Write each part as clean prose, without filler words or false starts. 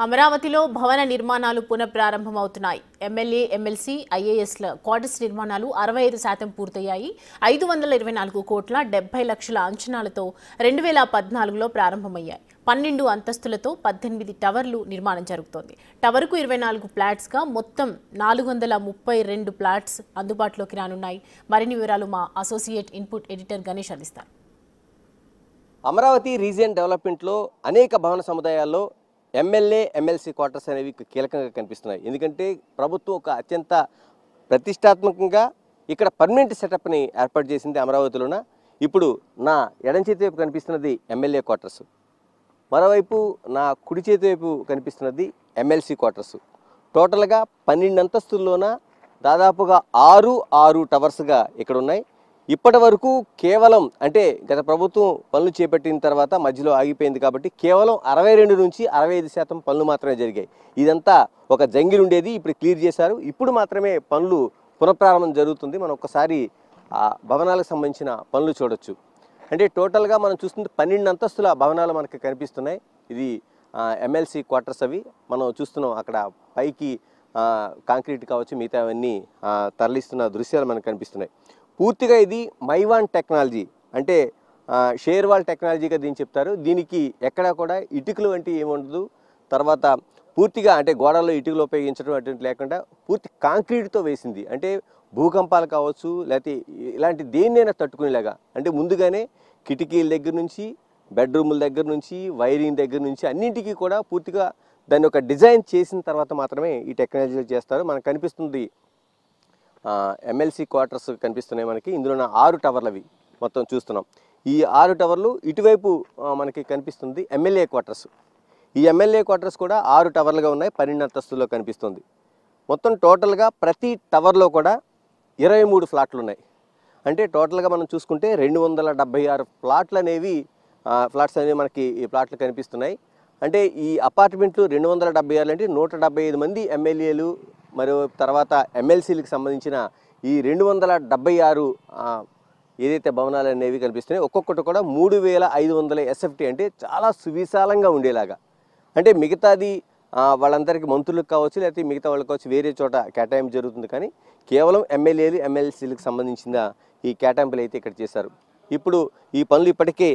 అమరావతిలో భవన నిర్మాణాలు పునఃప్రారంభమవుతున్నాయి. ఎమ్మెల్యే, ఎమ్మెల్సీ, ఐఏఎస్ల క్వార్టర్స్ నిర్మాణాలు 65% పూర్తయ్యాయి. 524 కోట్ల 70 లక్షల అంచనాలతో 2014లో ప్రారంభమయ్యాయి. 12 అంతస్తులతో 18 టవర్లు నిర్మాణం జరుగుతోంది. టవర్కు 24 ఫ్లాట్స్గా మొత్తం 432 ఫ్లాట్స్ అందుబాటులోకి రానున్నాయి. మరిన్ని వివరాలు మా అసోసియేట్ ఇన్పుట్ ఎడిటర్ గణేష్ అందిస్తారు. అమరావతి రీజియన్ డెవలప్మెంట్లో అనేక భవన సముదాయాల్లో ఎమ్మెల్యే, ఎమ్మెల్సీ క్వార్టర్స్ అనేవి కీలకంగా కనిపిస్తున్నాయి. ఎందుకంటే ప్రభుత్వం ఒక అత్యంత ప్రతిష్టాత్మకంగా ఇక్కడ పర్మనెంట్ సెటప్ని ఏర్పాటు చేసింది అమరావతిలోన. ఇప్పుడు నా ఎడం చేతి వైపు కనిపిస్తున్నది ఎమ్మెల్యే క్వార్టర్స్, మరోవైపు నా కుడి చేతి వైపు కనిపిస్తున్నది ఎమ్మెల్సీ క్వార్టర్స్. టోటల్గా 12 అంతస్తుల్లోన దాదాపుగా 6 టవర్స్గా ఇక్కడ ఉన్నాయి. ఇప్పటి వరకు కేవలం అంటే గత ప్రభుత్వం పనులు చేపట్టిన తర్వాత మధ్యలో ఆగిపోయింది కాబట్టి కేవలం 62 నుంచి 65% పనులు మాత్రమే జరిగాయి. ఇదంతా ఒక జంగిల్ ఉండేది, ఇప్పుడు క్లియర్ చేశారు. ఇప్పుడు మాత్రమే పనులు పునఃప్రారంభం జరుగుతుంది. మనం ఒక్కసారి ఆ భవనాలకు సంబంధించిన పనులు చూడొచ్చు. అంటే టోటల్గా మనం చూస్తుంది 12 అంతస్తుల భవనాలు మనకు కనిపిస్తున్నాయి. ఇది ఎమ్మెల్సీ క్వార్టర్స్ అవి మనం చూస్తున్నాం. అక్కడ పైకి కాంక్రీట్ కావచ్చు, మిగతా అవన్నీ తరలిస్తున్న దృశ్యాలు మనకు కనిపిస్తున్నాయి. పూర్తిగా ఇది మైవాన్ టెక్నాలజీ అంటే షేర్వాల్ టెక్నాలజీగా దీన్ని చెప్తారు. దీనికి ఎక్కడా కూడా ఇటుకలు వంటి ఏముండదు. తర్వాత పూర్తిగా అంటే గోడల్లో ఇటుకలు ఉపయోగించడం అటువంటి లేకుండా పూర్తి కాంక్రీట్తో వేసింది. అంటే భూకంపాలు కావచ్చు, లేకపోతే ఇలాంటి దేన్నైనా తట్టుకునేలాగా అంటే ముందుగానే కిటికీల దగ్గర నుంచి, బెడ్రూముల దగ్గర నుంచి, వైరింగ్ దగ్గర నుంచి అన్నింటికీ కూడా పూర్తిగా దాన్ని ఒక డిజైన్ చేసిన తర్వాత మాత్రమే ఈ టెక్నాలజీలు చేస్తారు. మనకు కనిపిస్తుంది ఎమ్మెల్సీ క్వార్టర్స్ కనిపిస్తున్నాయి మనకి. ఇందులో 6 టవర్లు అవి మొత్తం చూస్తున్నాం. ఈ 6 టవర్లు ఇటువైపు మనకి కనిపిస్తుంది ఎమ్మెల్యే క్వార్టర్స్. ఈ ఎమ్మెల్యే క్వార్టర్స్ కూడా 6 టవర్లుగా ఉన్నాయి. 12 అంతస్తుల్లో కనిపిస్తుంది. మొత్తం టోటల్గా ప్రతి టవర్లో కూడా 23 ఫ్లాట్లు ఉన్నాయి. అంటే టోటల్గా మనం చూసుకుంటే 276 ఫ్లాట్లు అనేవి ఫ్లాట్స్ అనేవి మనకి ఈ ఫ్లాట్లు కనిపిస్తున్నాయి. అంటే ఈ అపార్ట్మెంట్లు 276 అంటే 175 మంది ఎమ్మెల్యేలు మరియు తర్వాత ఎమ్మెల్సీలకు సంబంధించిన ఈ 276 ఏదైతే భవనాలు అనేవి కనిపిస్తున్నాయి ఒక్కొక్కటి కూడా 3500 SFT అంటే చాలా సువిశాలంగా ఉండేలాగా. అంటే మిగతాది వాళ్ళందరికీ మంత్రులకు కావచ్చు, లేకపోతే మిగతా వాళ్ళకి కావచ్చు వేరే చోట కేటాయింపు జరుగుతుంది. కానీ కేవలం ఎమ్మెల్యేలు, ఎమ్మెల్సీలకు సంబంధించిన ఈ కేటాయింపులు అయితే ఇక్కడ చేశారు. ఇప్పుడు ఈ పనులు ఇప్పటికే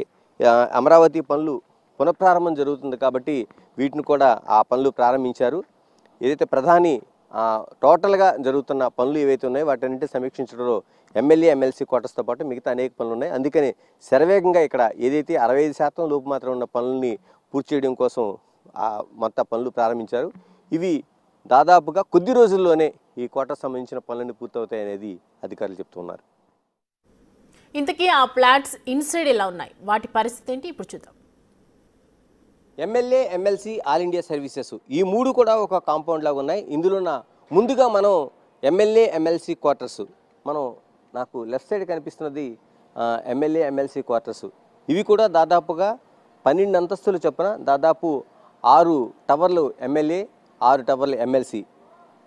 అమరావతి పనులు పునఃప్రారంభం జరుగుతుంది కాబట్టి వీటిని కూడా ఆ పనులు ప్రారంభించారు. ఏదైతే ప్రధాని టోటల్గా జరుగుతున్న పనులు ఏవైతే ఉన్నాయో వాటన్నింటినీ సమీక్షించడంలో ఎమ్మెల్యే, ఎమ్మెల్సీ క్వార్టర్స్తో పాటు మిగతా అనేక పనులు ఉన్నాయి. అందుకని శరవేగంగా ఇక్కడ ఏదైతే 65% లోపు మాత్రం ఉన్న పనులని పూర్తి చేయడం కోసం మొత్తం పనులు ప్రారంభించారు. ఇవి దాదాపుగా కొద్ది రోజుల్లోనే ఈ క్వార్టర్ సంబంధించిన పనులన్నీ పూర్తవుతాయి అనేది అధికారులు చెప్తున్నారు. ఇంతకీ ఆ ఫ్లాట్స్ ఇన్సైడ్ ఎలా ఉన్నాయి, వాటి పరిస్థితి ఏంటి ఇప్పుడు చూద్దాం. MLA, MLC, all India services ఈ 3 కూడా ఒక కాంపౌండ్ లాగా ఉన్నాయి. ఇందులో ముందుగా మనం ఎమ్మెల్యే, ఎమ్మెల్సీ క్వార్టర్స్ మనం నాకు లెఫ్ట్ సైడ్ కనిపిస్తున్నది ఎమ్మెల్యే, ఎమ్మెల్సీ క్వార్టర్స్. ఇవి కూడా దాదాపుగా 12 అంతస్తులు చొప్పున దాదాపు 6 టవర్లు ఎమ్మెల్యే, 6 టవర్లు ఎమ్మెల్సీ.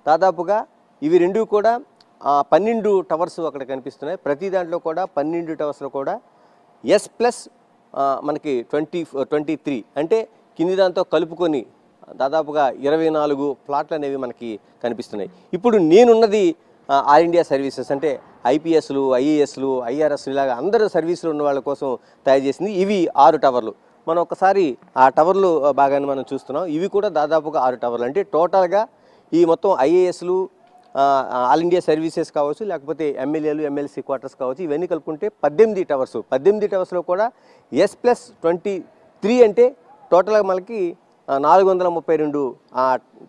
దాదాపుగా ఇవి రెండు కూడా 12 టవర్స్ అక్కడ కనిపిస్తున్నాయి. ప్రతి దాంట్లో కూడా 12 టవర్స్లో కూడా S+ మనకి 23 అంటే కింది దాంతో కలుపుకొని దాదాపుగా 24 ఫ్లాట్లు అనేవి మనకి కనిపిస్తున్నాయి. ఇప్పుడు నేనున్నది ఆల్ ఇండియా సర్వీసెస్ అంటే IPSలు, IASలు, IRS ఇలాగ అందరూ సర్వీసులు ఉన్న వాళ్ళ కోసం తయారు చేసింది. ఇవి 6 టవర్లు. మనం ఒకసారి ఆ టవర్లు బాగానే మనం చూస్తున్నాం. ఇవి కూడా దాదాపుగా 6 టవర్లు. అంటే టోటల్గా ఈ మొత్తం IASలు, ఆల్ ఇండియా సర్వీసెస్ కావచ్చు, లేకపోతే ఎమ్మెల్యేలు, ఎమ్మెల్సీ క్వార్టర్స్ కావచ్చు, ఇవన్నీ కలుపుకుంటే 18 టవర్స్. 18 టవర్స్లో కూడా S+23 అంటే టోటల్గా మనకి 432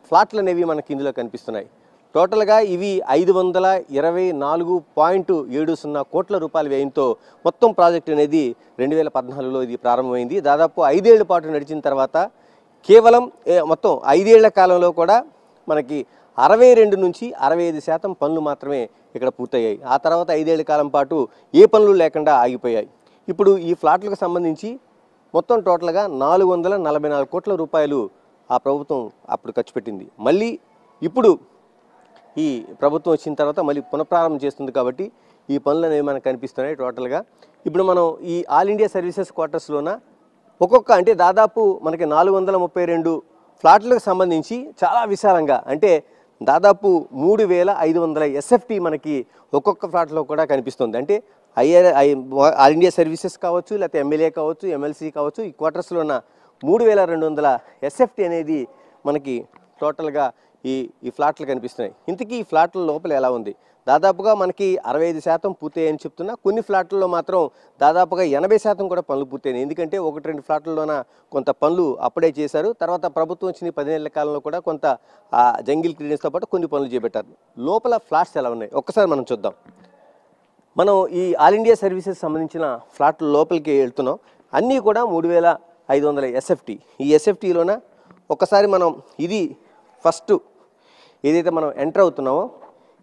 ఫ్లాట్లు అనేవి మనకి ఇందులో కనిపిస్తున్నాయి. టోటల్గా ఇవి 524.70 కోట్ల రూపాయల వ్యయంతో మొత్తం ప్రాజెక్ట్ అనేది 2014లో ఇది ప్రారంభమైంది. దాదాపు 5 ఏళ్ల పాటు నడిచిన తర్వాత కేవలం మొత్తం 5 ఏళ్ల కాలంలో కూడా మనకి 62 నుంచి 65% పనులు మాత్రమే ఇక్కడ పూర్తయ్యాయి. ఆ తర్వాత 5 ఏళ్ల కాలం పాటు ఏ పనులు లేకుండా ఆగిపోయాయి. ఇప్పుడు ఈ ఫ్లాట్లకు సంబంధించి మొత్తం టోటల్గా 444 కోట్ల రూపాయలు ఆ ప్రభుత్వం అప్పుడు ఖర్చు పెట్టింది. మళ్ళీ ఇప్పుడు ఈ ప్రభుత్వం వచ్చిన తర్వాత మళ్ళీ పునఃప్రారంభం చేస్తుంది కాబట్టి ఈ పనులు అనేవి మనకు కనిపిస్తున్నాయి. టోటల్గా ఇప్పుడు మనం ఈ ఆల్ ఇండియా సర్వీసెస్ క్వార్టర్స్లోన ఒక్కొక్క అంటే దాదాపు మనకి 432 ఫ్లాట్లకు సంబంధించి చాలా విశాలంగా అంటే దాదాపు 3500 ఎస్ఎఫ్టీ మనకి ఒక్కొక్క ఫ్లాట్లో కూడా కనిపిస్తుంది. అంటే ఆల్ ఇండియా సర్వీసెస్ కావచ్చు, లేకపోతే ఎమ్మెల్యే కావచ్చు, ఎమ్మెల్సీ కావచ్చు, ఈ క్వార్టర్స్లో ఉన్న 3200 ఎస్ఎఫ్టీ అనేది మనకి టోటల్గా ఈ ఫ్లాట్లు కనిపిస్తున్నాయి. ఇంతకీ ఈ ఫ్లాట్ల లోపల ఎలా ఉంది? దాదాపుగా మనకి 65% పూర్తయ్యాయని చెప్తున్నా. కొన్ని ఫ్లాట్లలో మాత్రం దాదాపుగా 80% కూడా పనులు పూర్తయినాయి. ఎందుకంటే 1-2 ఫ్లాట్లలోన కొంత పనులు అప్పుడే చేశారు. తర్వాత ప్రభుత్వం వచ్చిన 10 నెలల కాలంలో కూడా కొంత జంగిల్ క్లియరెన్స్తో పాటు కొన్ని పనులు చేపట్టారు. లోపల ఫ్లాట్స్ ఎలా ఉన్నాయి ఒక్కసారి మనం చూద్దాం. మనం ఈ ఆల్ ఇండియా సర్వీసెస్ సంబంధించిన ఫ్లాట్ల లోపలికి వెళ్తున్నాం. అన్నీ కూడా 3500 ఎస్ఎఫ్టీ. ఈ ఎస్ఎఫ్టీలోన ఒక్కసారి మనం ఇది ఫస్ట్ ఏదైతే మనం ఎంటర్ అవుతున్నామో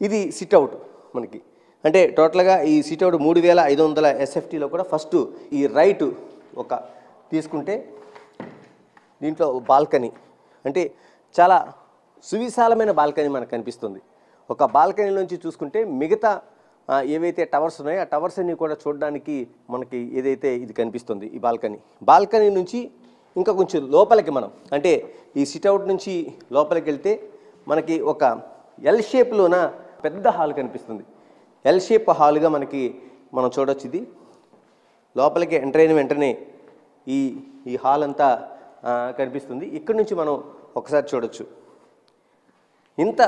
ఇది సిట్అవుట్ మనకి. అంటే టోటల్గా ఈ సిట్అవుట్ 3500 ఎస్ఎఫ్టీలో కూడా ఫస్ట్ ఈ రైట్ ఒక తీసుకుంటే దీంట్లో బాల్కనీ, అంటే చాలా సువిశాలమైన బాల్కనీ మనకు కనిపిస్తుంది. ఒక బాల్కనీ నుంచి చూసుకుంటే మిగతా ఏవైతే టవర్స్ ఉన్నాయో ఆ టవర్స్ అన్నీ కూడా చూడడానికి మనకి ఏదైతే ఇది కనిపిస్తుంది ఈ బాల్కనీ నుంచి ఇంకా కొంచెం లోపలికి మనం అంటే ఈ సిట్అవుట్ నుంచి లోపలికి వెళ్తే మనకి ఒక ఎల్ షేప్లోన పెద్ద హాల్ కనిపిస్తుంది. ఎల్ షేప్ హాల్గా మనం చూడొచ్చు. ఇది లోపలికి ఎంటర్ అయిన వెంటనే ఈ హాల్ అంతా కనిపిస్తుంది. ఇక్కడ నుంచి మనం ఒకసారి చూడొచ్చు. ఇంత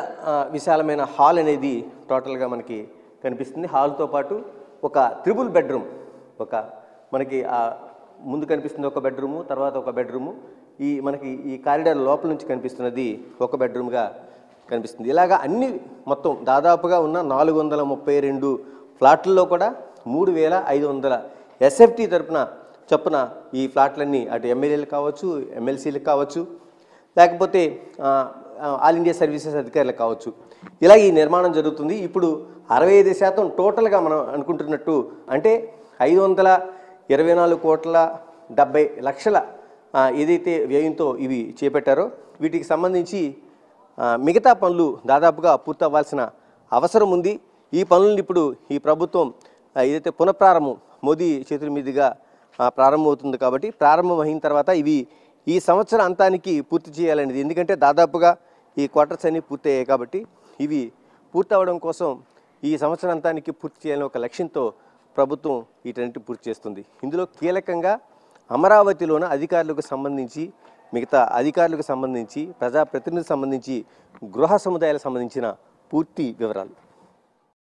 విశాలమైన హాల్ అనేది టోటల్గా మనకి కనిపిస్తుంది. హాల్తో పాటు ఒక త్రిబుల్ బెడ్రూమ్, ఒక మనకి ముందు కనిపిస్తుంది ఒక బెడ్రూము, తర్వాత ఒక బెడ్రూము, మనకి ఈ కారిడార్ లోపల నుంచి కనిపిస్తున్నది ఒక బెడ్రూమ్గా కనిపిస్తుంది. ఇలాగా అన్ని మొత్తం దాదాపుగా ఉన్న 432 ఫ్లాట్లలో కూడా 3500 ఎస్ఎఫ్టీ చొప్పున ఈ ఫ్లాట్లన్నీ అటు ఎమ్మెల్యేలు కావచ్చు, ఎమ్మెల్సీలకు కావచ్చు, లేకపోతే ఆల్ ఇండియా సర్వీసెస్ అధికారులకు కావచ్చు, ఇలా ఈ నిర్మాణం జరుగుతుంది. ఇప్పుడు 65% టోటల్గా మనం అనుకుంటున్నట్టు అంటే 524,70,00,000 ఏదైతే వ్యయంతో ఇవి చేపట్టారో వీటికి సంబంధించి మిగతా పనులు దాదాపుగా పూర్తవ్వాల్సిన అవసరం ఉంది. ఈ పనులను ఇప్పుడు ఈ ప్రభుత్వం ఏదైతే పునఃప్రారంభం మోదీ చేతుల మీదుగా ప్రారంభమవుతుంది కాబట్టి ప్రారంభం అయిన తర్వాత ఇవి ఈ సంవత్సరం అంతానికి పూర్తి చేయాలనేది. ఎందుకంటే దాదాపుగా ఈ క్వార్టర్స్ అన్నీ పూర్తయ్యాయి కాబట్టి ఇవి పూర్తవడం కోసం ఈ సంవత్సరం అంతానికి పూర్తి చేయాలని ఒక లక్ష్యంతో ప్రభుత్వం వీటన్నిటి పూర్తి చేస్తుంది. ఇందులో కీలకంగా అమరావతిలోన అధికారులకు సంబంధించి, మిగతా అధికారులకు సంబంధించి, ప్రజాప్రతినిధులకు సంబంధించి, గృహ సముదాయాలకు సంబంధించిన పూర్తి వివరాలు.